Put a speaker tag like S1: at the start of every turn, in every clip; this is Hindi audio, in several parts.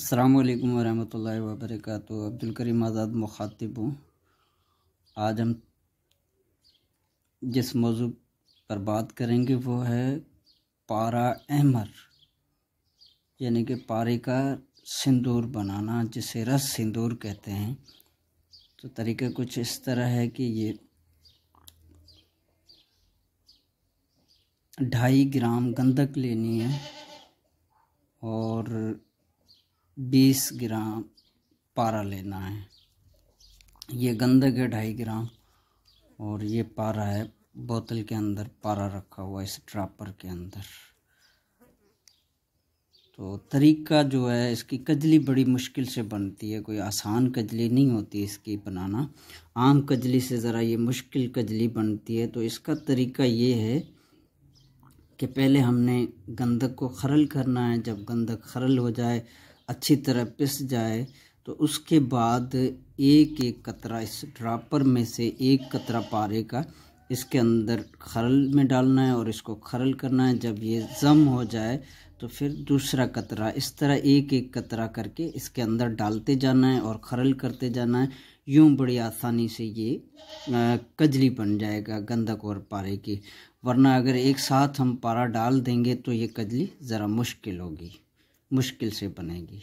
S1: अस्सलामु अलैकुम वरहमतुल्लाहि वबरकातुहू। अब्दुल करीम आज़ाद मुखातिब हूँ। आज हम जिस मौजू पर बात करेंगे वो है पारा अहमर, यानी कि पारे का सिंदूर बनाना, जिसे रस सिंदूर कहते हैं। तो तरीका कुछ इस तरह है कि ये 2.5 ग्राम गंधक लेनी है और 20 ग्राम पारा लेना है। ये गंधक है 2.5 ग्राम और ये पारा है, बोतल के अंदर पारा रखा हुआ इस ड्रापर के अंदर। तो तरीका जो है, इसकी कजली बड़ी मुश्किल से बनती है, कोई आसान कजली नहीं होती इसकी बनाना। आम कजली से ज़रा ये मुश्किल कजली बनती है। तो इसका तरीका ये है कि पहले हमने गंधक को खरल करना है। जब गंधक खरल हो जाए, अच्छी तरह पिस जाए, तो उसके बाद एक एक कतरा इस ड्रापर में से एक कतरा पारे का इसके अंदर खरल में डालना है और इसको खरल करना है। जब ये जम हो जाए तो फिर दूसरा कतरा, इस तरह एक एक कतरा करके इसके अंदर डालते जाना है और खरल करते जाना है। यूं बड़ी आसानी से ये कजली बन जाएगा गंधक और पारे की। वरना अगर एक साथ हम पारा डाल देंगे तो ये कजली ज़रा मुश्किल होगी, मुश्किल से बनेगी।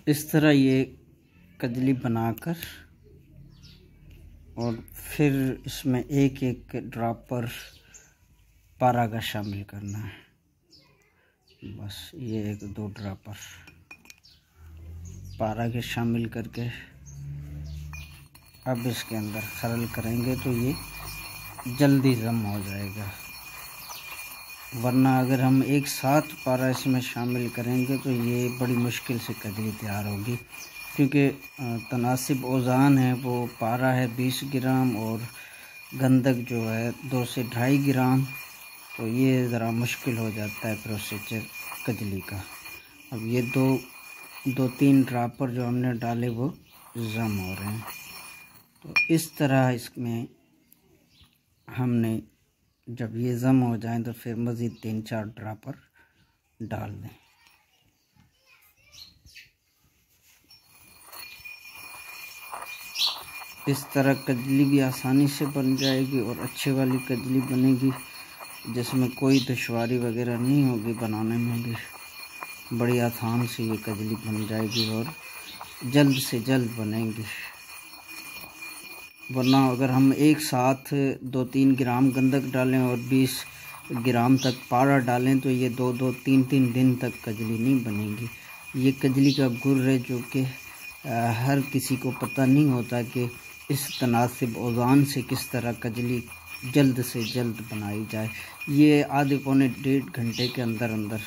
S1: इस तरह ये कजली बनाकर और फिर इसमें एक एक ड्रॉपर पारा का शामिल करना है। बस ये 1-2 ड्रॉपर पारा के शामिल करके अब इसके अंदर खरल करेंगे तो ये जल्दी जम हो जाएगा। वरना अगर हम एक साथ पारा इसमें शामिल करेंगे तो ये बड़ी मुश्किल से कजली तैयार होगी, क्योंकि तनासिब औज़ान है वो पारा है 20 ग्राम और गंधक जो है 2 से 2.5 ग्राम। तो ये ज़रा मुश्किल हो जाता है प्रोसीजर कजली का। अब ये 2-3 ड्रापर जो हमने डाले वो जम हो रहे हैं। तो इस तरह इसमें हमने जब ये जम हो जाए तो फिर मज़ीद 3-4 ड्रापर डाल दें। इस तरह कजली भी आसानी से बन जाएगी और अच्छे वाली कजली बनेगी, जिसमें कोई दुश्वारी वगैरह नहीं होगी। बनाने में भी बड़ी आसान से ये कजली बन जाएगी और जल्द से जल्द बनेगी। वरना अगर हम एक साथ 2-3 ग्राम गंधक डालें और 20 ग्राम तक पारा डालें तो ये 2-2, 3-3 दिन तक कजली नहीं बनेगी। ये कजली का गुर है जो कि हर किसी को पता नहीं होता कि इस तनासिब औज़ान से किस तरह कजली जल्द से जल्द बनाई जाए। ये आधे पौने 1.5 घंटे के अंदर अंदर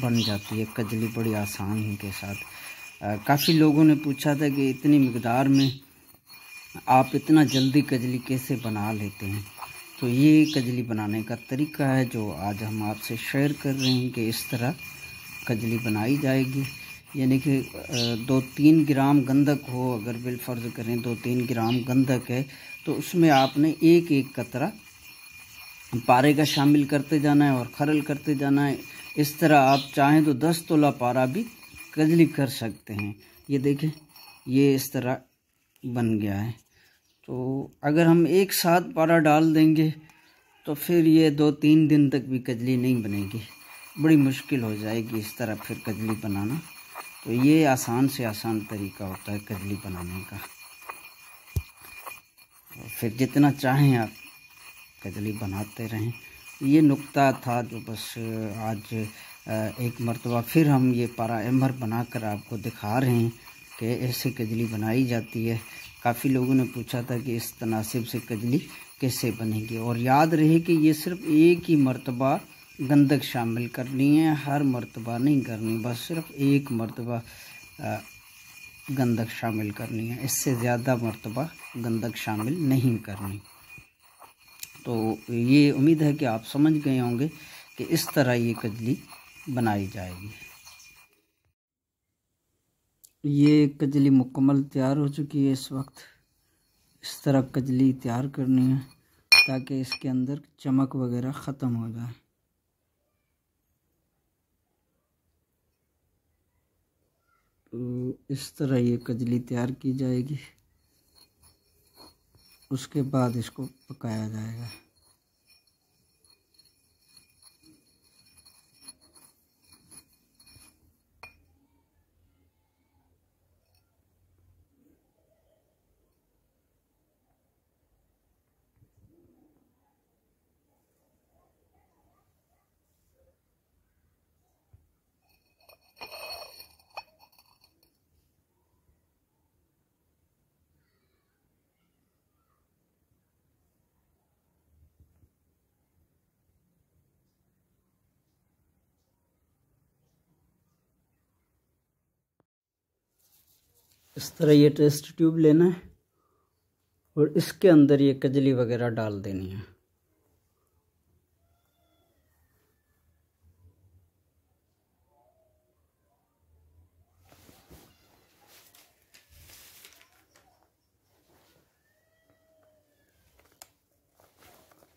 S1: बन जाती है कजली बड़ी आसानी के साथ। काफ़ी लोगों ने पूछा था कि इतनी मिकदार में आप इतना जल्दी कजली कैसे बना लेते हैं। तो ये कजली बनाने का तरीका है जो आज हम आपसे शेयर कर रहे हैं कि इस तरह कजली बनाई जाएगी। यानी कि 2-3 ग्राम गंधक हो, अगर बिलफर्ज करें 2-3 ग्राम गंधक है तो उसमें आपने एक एक कतरा पारे का शामिल करते जाना है और खरल करते जाना है। इस तरह आप चाहें तो 10 तोला पारा भी कजली कर सकते हैं। ये देखें, ये इस तरह बन गया है। तो अगर हम एक साथ पारा डाल देंगे तो फिर ये 2-3 दिन तक भी कजली नहीं बनेगी, बड़ी मुश्किल हो जाएगी इस तरह फिर कजली बनाना। तो ये आसान से आसान तरीका होता है कजली बनाने का। फिर जितना चाहें आप कजली बनाते रहें। ये नुक्ता था जो बस आज एक मर्तबा फिर हम ये पारा एम्बर बनाकर आपको दिखा रहे हैं कि ऐसे कजली बनाई जाती है। काफ़ी लोगों ने पूछा था कि इस तनासिब से कजली कैसे बनेगी, और याद रहे कि ये सिर्फ एक ही मर्तबा गंधक शामिल करनी है, हर मर्तबा नहीं करनी, बस सिर्फ एक मर्तबा गंधक शामिल करनी है, इससे ज़्यादा मर्तबा गंधक शामिल नहीं करनी। तो ये उम्मीद है कि आप समझ गए होंगे कि इस तरह ये कजली बनाई जाएगी। ये कजली मुकम्मल तैयार हो चुकी है। इस वक्त इस तरह कजली तैयार करनी है ताकि इसके अंदर चमक वगैरह ख़त्म हो जाए। तो इस तरह ये कजली तैयार की जाएगी, उसके बाद इसको पकाया जाएगा। इस तरह ये टेस्ट ट्यूब लेना है और इसके अंदर ये कजली वगैरह डाल देनी है।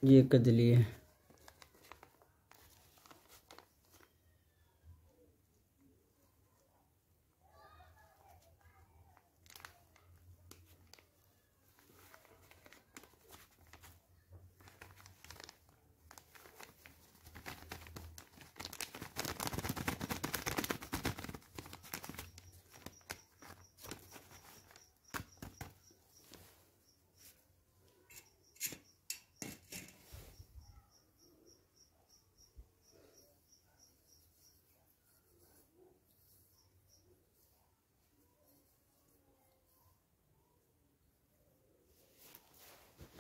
S1: ये कजली है।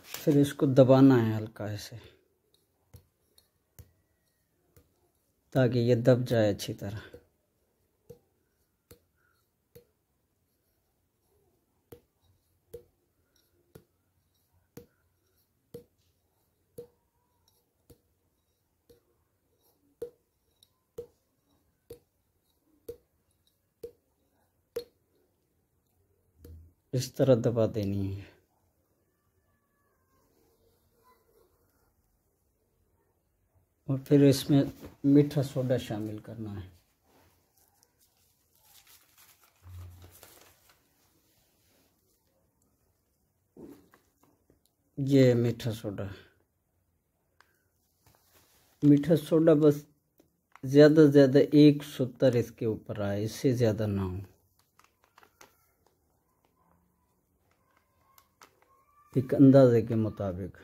S1: फिर इसको दबाना है हल्का ऐसे ताकि ये दब जाए अच्छी तरह। इस तरह दबा देनी है। और फिर इसमें मीठा सोडा शामिल करना है। ये मीठा सोडा, मीठा सोडा बस ज़्यादा से ज़्यादा 1 सूतर इसके ऊपर आए, इससे ज़्यादा ना हो। एक अंदाजे के मुताबिक।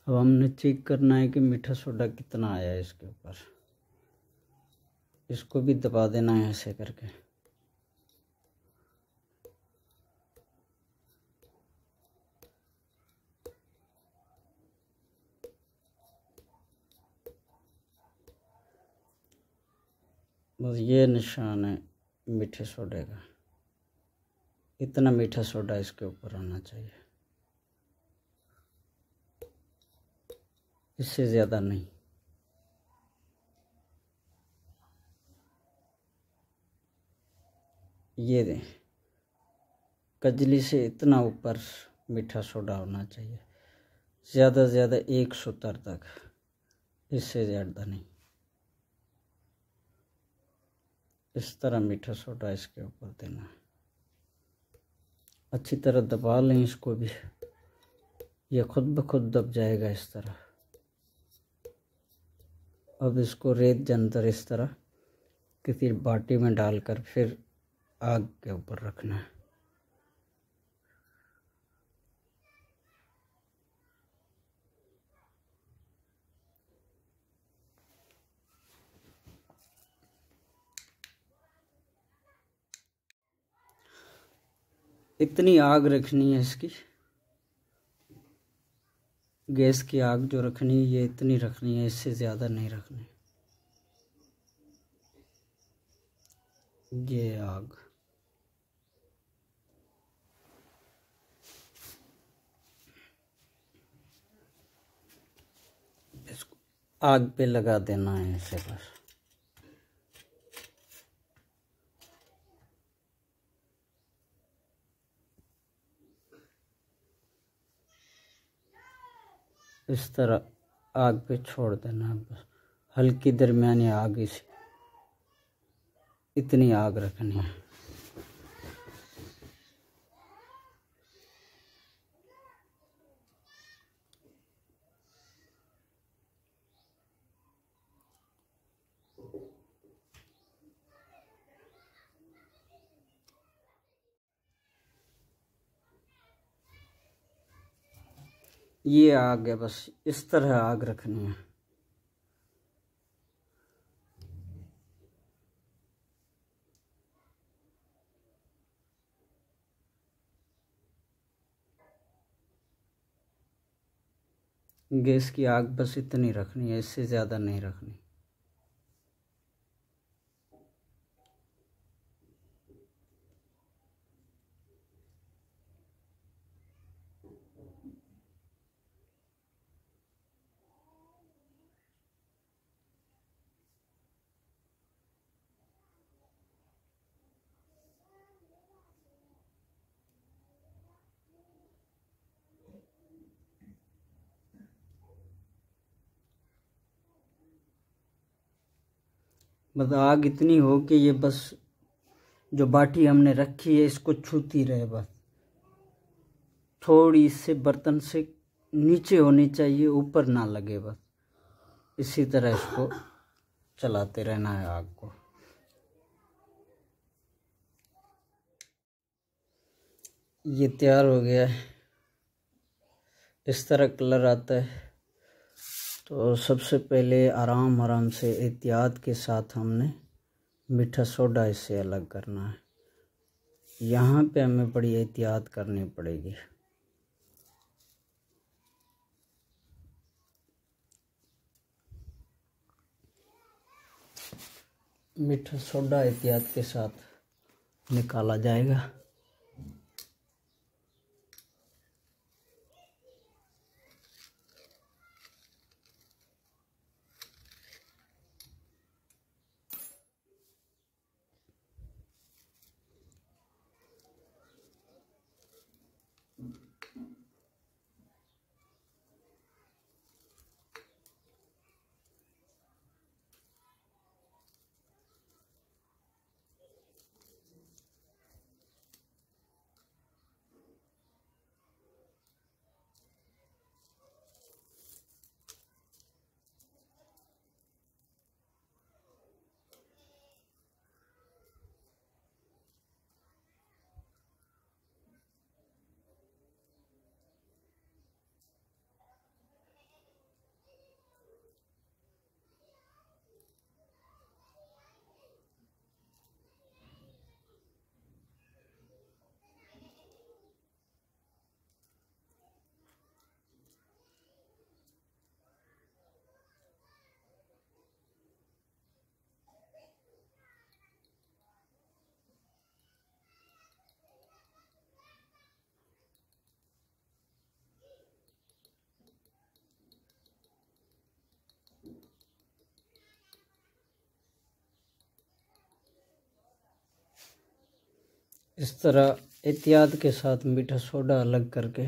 S1: अब हमने चेक करना है कि मीठा सोडा कितना आया है इसके ऊपर। इसको भी दबा देना है ऐसे करके। बस ये निशान है मीठे सोडे का। इतना मीठा सोडा इसके ऊपर आना चाहिए, इससे ज़्यादा नहीं। ये दें, कजली से इतना ऊपर मीठा सोडा होना चाहिए, ज़्यादा से ज़्यादा 1 सूतर तक, इससे ज़्यादा नहीं। इस तरह मीठा सोडा इसके ऊपर देना है। अच्छी तरह दबा लें इसको भी, ये खुद ब खुद दब जाएगा इस तरह। अब इसको रेत के अंदर इस तरह किसी बाटी में डालकर फिर आग के ऊपर रखना है। इतनी आग रखनी है इसकी, गैस की आग जो रखनी है ये इतनी रखनी है, इससे ज़्यादा नहीं रखनी। ये आग इसको आग पे लगा देना है ऐसे बस। इस तरह आग पे छोड़ देना है बस, हल्की दरमियानी आग, इसी इतनी आग रखनी है। ये आग है बस, इस तरह आग रखनी है। गैस की आग बस इतनी रखनी है, इससे ज़्यादा नहीं रखनी। बस आग इतनी हो कि ये बस जो बाटी हमने रखी है इसको छूती रहे बस, थोड़ी इससे बर्तन से नीचे होनी चाहिए, ऊपर ना लगे बस। इसी तरह इसको चलाते रहना है आग को। ये तैयार हो गया है, इस तरह कलर आता है। तो सबसे पहले आराम आराम से एहतियात के साथ हमने मीठा सोडा इससे अलग करना है। यहाँ पे हमें बड़ी एहतियात करनी पड़ेगी। मीठा सोडा एहतियात के साथ निकाला जाएगा। इस तरह एहतियात के साथ मीठा सोडा अलग करके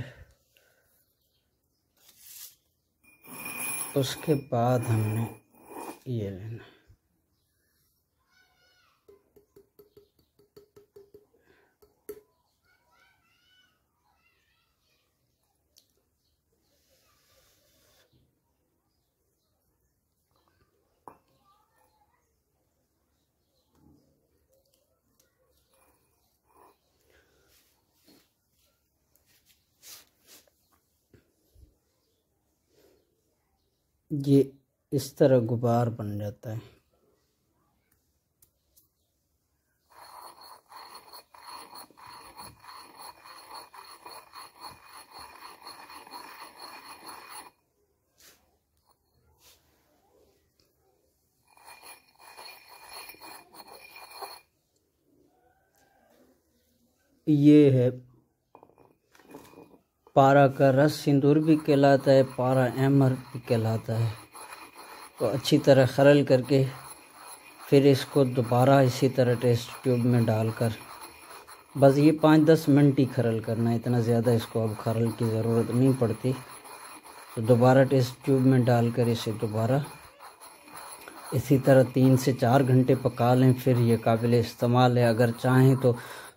S1: उसके बाद हमने ये लेना। ये इस तरह गुबार बन जाता है। ये है पारा का रस सिंदूर भी कहलाता है, पारा अहमर भी कहलाता है। तो अच्छी तरह खरल करके फिर इसको दोबारा इसी तरह टेस्ट ट्यूब में डालकर बस ये 5-10 मिनट ही खरल करना है, इतना ज़्यादा इसको अब खरल की ज़रूरत नहीं पड़ती। तो दोबारा टेस्ट ट्यूब में डालकर इसे दोबारा इसी तरह 3 से 4 घंटे पका लें, फिर ये काबिल इस्तेमाल है। अगर चाहें तो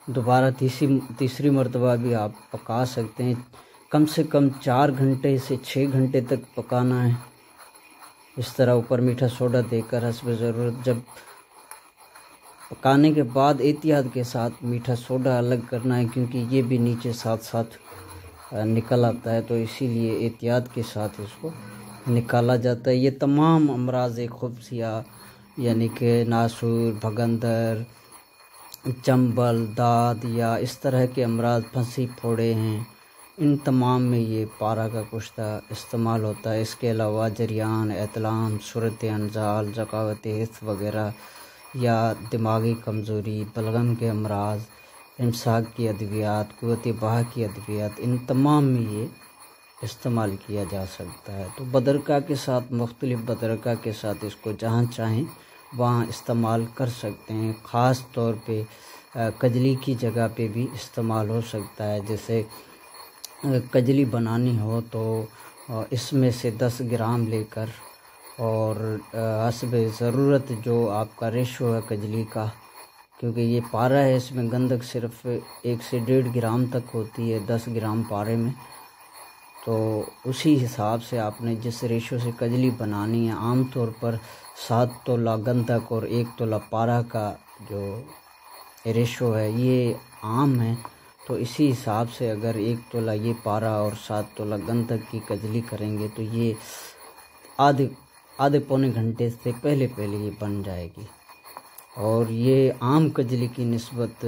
S1: दोबारा तीसरी मरतबा भी आप पका सकते हैं। कम से कम 4 घंटे से 6 घंटे तक पकाना है। इस तरह ऊपर मीठा सोडा देकर हस्ब ज़रूरत। जब पकाने के बाद एहतियात के साथ मीठा सोडा अलग करना है, क्योंकि ये भी नीचे साथ साथ निकल आता है, तो इसीलिए एहतियात के साथ इसको निकाला जाता है। ये तमाम अमराज खुफिया यानी कि नासूर, भगंदर, चंबल, दाद या इस तरह के अमराज, फंसी फोड़े हैं, इन तमाम में ये पारा का कुश्ता इस्तेमाल होता है। इसके अलावा जरियान, एतलाम, सूरत अंजाल, ज़कावत हिस्स वगैरह या दिमागी कमज़ोरी, बलगम के अमराज, इमसाक की अद्वियात, क़ुव्वत बाह की अद्वियात, इन तमाम में ये इस्तेमाल किया जा सकता है। तो बदरका के साथ, मुख्तलिफ़ बदरका के साथ इसको जहाँ चाहें वहाँ इस्तेमाल कर सकते हैं। ख़ास तौर पे कजली की जगह पे भी इस्तेमाल हो सकता है। जैसे कजली बनानी हो तो इसमें से 10 ग्राम लेकर और हस्ब ज़रूरत जो आपका रेशो है कजली का, क्योंकि ये पारा है इसमें गंधक सिर्फ 1 से 1.5 ग्राम तक होती है 10 ग्राम पारे में। तो उसी हिसाब से आपने जिस रेशो से कजली बनानी है, आम तौर पर 7 तोला गंधक और 1 तोला पारा का जो रेशो है ये आम है। तो इसी हिसाब से अगर 1 तोला ये पारा और 7 तोला गंधक की कजली करेंगे तो ये आधे पौने घंटे से पहले ये बन जाएगी। और ये आम कजली की निस्बत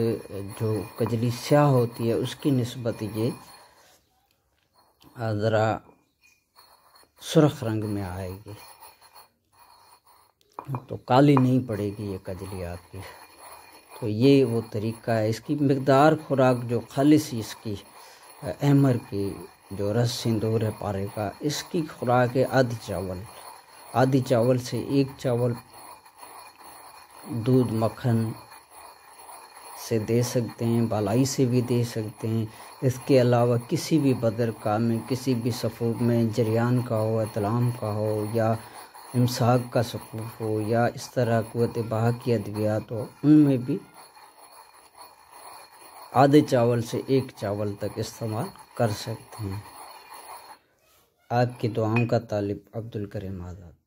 S1: जो कजली स्याह होती है उसकी निस्बत ये ज़रा सुर्ख रंग में आएगी, तो काली नहीं पड़ेगी ये कजली आपकी। तो ये वो तरीका है। इसकी मिक़दार खुराक जो खालिस इसकी अहमर की जो रस सिंदूर है पारे का, इसकी खुराक है आधी चावल से 1 चावल दूध मक्खन से दे सकते हैं, बालाई से भी दे सकते हैं। इसके अलावा किसी भी बदरका में, किसी भी सफ़ूफ में, जरियान का हो, इतलाम का हो या इमसाक का सफ़ूफ हो या इस तरह क़ुव्वत बाह की अद्वियात हो, उनमें भी आधे चावल से 1 चावल तक इस्तेमाल कर सकते हैं। आपकी दुआओं का तालिब अब्दुल करीम आज़ाद।